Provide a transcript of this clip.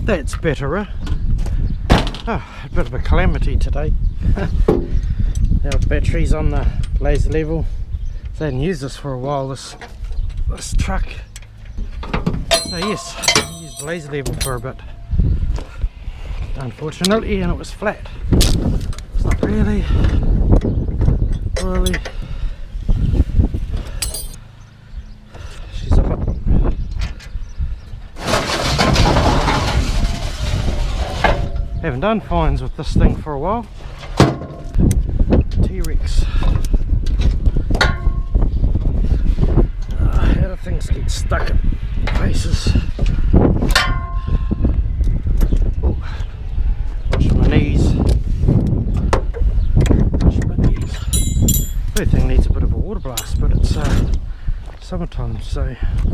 That's better. Oh, a bit of a calamity today. Our battery's on the laser level. So I hadn't used this for a while, this truck. So yes, I used the laser level for a bit, unfortunately, and it was flat. It's not really. She's a bit. Haven't done fines with this thing for a while. T-Rex. How do things get stuck in places? Oh, washing my knees. Everything needs a bit of a water blast, but it's summertime, so